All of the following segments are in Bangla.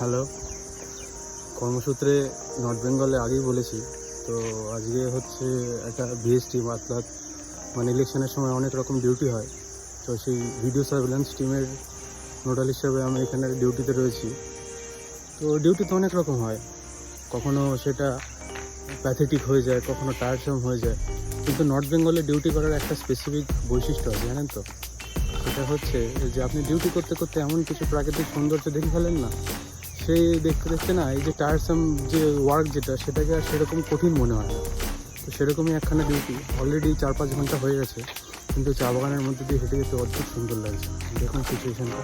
হ্যালো, কর্মসূত্রে নর্থ বেঙ্গলে আগেই বলেছি। তো আজকে হচ্ছে একটা ভিএস টিম, অর্থাৎ মানে ইলেকশনের সময় অনেক রকম ডিউটি হয়। তো সেই ভিডিও সার্ভেলেন্স টিমের নোডাল হিসেবে আমি এখানে ডিউটিতে রয়েছি। তো ডিউটি তো অনেক রকম হয়, কখনো সেটা প্যাথেটিক হয়ে যায়, কখনো টায়ারসাম হয়ে যায়। কিন্তু নর্থ বেঙ্গলে ডিউটি করার একটা স্পেসিফিক বৈশিষ্ট্য আছে, জানেন তো? সেটা হচ্ছে যে আপনি ডিউটি করতে করতে এমন কিছু প্রাকৃতিক সৌন্দর্য দেখে ফেলেন না, সেই দেখতে দেখতে না এই যে টায়ারসাম যে ওয়ার্ক যেটা, সেটাকে আর সেরকম কঠিন মনে হয় না। তো সেরকমই একখানা ডিউটি অলরেডি 4-5 ঘন্টা হয়ে গেছে, কিন্তু চা বাগানের মধ্যে দিয়ে হেঁটে যেতে অদ্ভুত সুন্দর লাগছে। দেখুন সিচুয়েশনটা।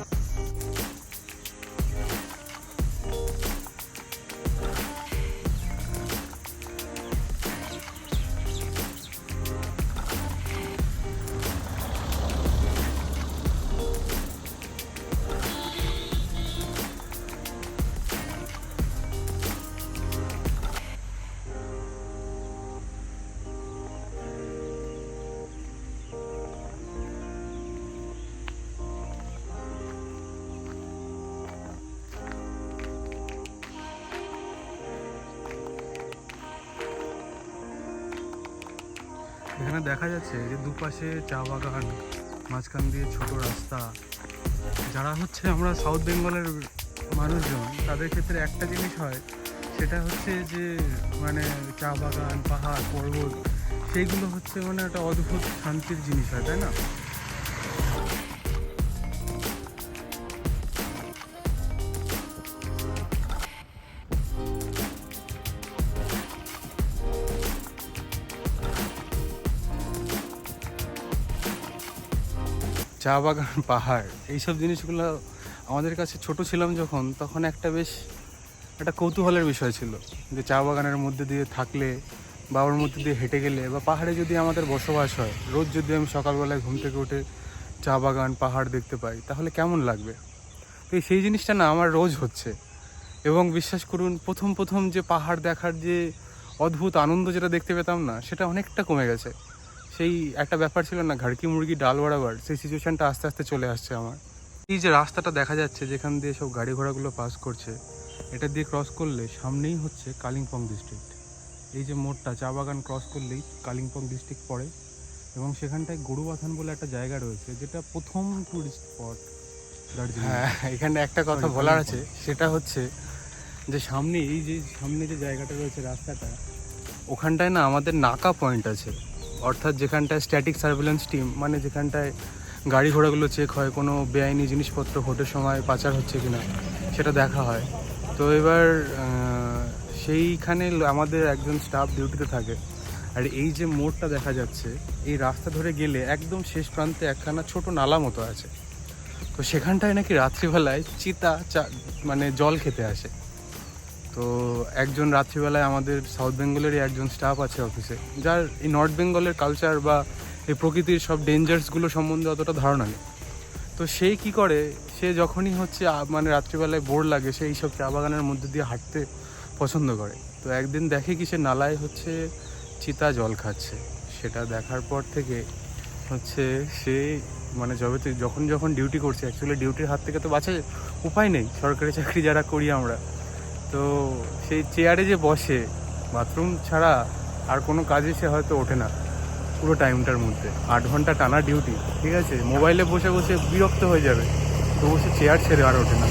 এখানে দেখা যাচ্ছে যে দুপাশে চা বাগান, মাঝখান দিয়ে ছোট রাস্তা। যারা হচ্ছে আমরা সাউথ বেঙ্গলের মানুষজন, তাদের ক্ষেত্রে একটা জিনিস হয়, সেটা হচ্ছে যে মানে চা বাগান, পাহাড়, পর্বত, সেইগুলো হচ্ছে মানে একটা অদ্ভুত শান্তির জিনিস হয়, তাই না? চা বাগান, পাহাড়, এইসব জিনিসগুলো আমাদের কাছে ছোট ছিলাম যখন, তখন একটা কৌতূহলের বিষয় ছিল যে চা বাগানের মধ্যে দিয়ে থাকলে বা ওর মধ্যে দিয়ে হেঁটে গেলে, বা পাহাড়ে যদি আমাদের বসবাস হয়, রোজ যদি আমি সকালবেলায় ঘুম থেকে উঠে চা বাগান, পাহাড় দেখতে পাই, তাহলে কেমন লাগবে? তো সেই জিনিসটা না আমার রোজ হচ্ছে। এবং বিশ্বাস করুন, প্রথম প্রথম যে পাহাড় দেখার যে অদ্ভুত আনন্দ যেটা দেখতে পেতাম না, সেটা অনেকটা কমে গেছে। সেই একটা ব্যাপার ছিল না, ঘাড়কি মুরগি ডাল বরাবর, সেই সিচুয়েশনটা আস্তে আস্তে চলে আসছে আমার। এই যে রাস্তাটা দেখা যাচ্ছে যেখান দিয়ে সব গাড়ি ঘোড়াগুলো পাস করছে, এটা দিয়ে ক্রস করলে সামনেই হচ্ছে কালিম্পং ডিস্ট্রিক্ট। এই যে মোড়টা, চা বাগান ক্রস করলেই কালিম্পং ডিস্ট্রিক্ট পড়ে। এবং সেখানটায় গরুবাথান বলে একটা জায়গা রয়েছে, যেটা প্রথম টুরিস্ট স্পট দার্জিলিং। হ্যাঁ, এখানে একটা কথা বলার আছে, সেটা হচ্ছে যে সামনে যে জায়গাটা রয়েছে, রাস্তাটা, ওখানটায় না আমাদের নাকা পয়েন্ট আছে। অর্থাৎ যেখানটায় স্ট্যাটিক সার্ভেলেন্স টিম, মানে যেখানটায় গাড়ি ঘোড়াগুলো চেক হয়, কোনো বেআইনি জিনিসপত্র ভোটের সময় পাচার হচ্ছে কিনা সেটা দেখা হয়। তো এবার সেইখানে আমাদের একজন স্টাফ ডিউটিতে থাকে। আর এই যে মোড়টা দেখা যাচ্ছে, এই রাস্তা ধরে গেলে একদম শেষ প্রান্তে একখানা ছোট নালা মতো আছে। তো সেখানটায় নাকি রাত্রিবেলায় চিতা মানে জল খেতে আসে। তো একজন রাত্রিবেলায় আমাদের সাউথ বেঙ্গলেরই একজন স্টাফ আছে অফিসে, যার এই নর্থ বেঙ্গলের কালচার বা এই প্রকৃতির সব ডেঞ্জার্সগুলো সম্বন্ধে অতটা ধারণা নেই। তো সে কি করে, সে যখনই হচ্ছে মানে রাত্রিবেলায় বোর লাগে, সে এইসব চা বাগানের মধ্যে দিয়ে হাঁটতে পছন্দ করে। তো একদিন দেখে কি সে নালায় হচ্ছে চিতা জল খাচ্ছে। সেটা দেখার পর থেকে হচ্ছে সে মানে যখন ডিউটি করছে, অ্যাকচুয়ালি ডিউটির হাত থেকে তো বাঁচার উপায় নেই, সরকারি চাকরি যারা করি আমরা, তো সেই চেয়ারে যে বসে, বাথরুম ছাড়া আর কোনো কাজে সে হয়তো ওঠে না পুরো টাইমটার মধ্যে। 8 ঘন্টা টানা ডিউটি, ঠিক আছে, মোবাইলে বসে বসে বিরক্ত হয়ে যাবে, তবু সে চেয়ার ছেড়ে আর ওঠে না।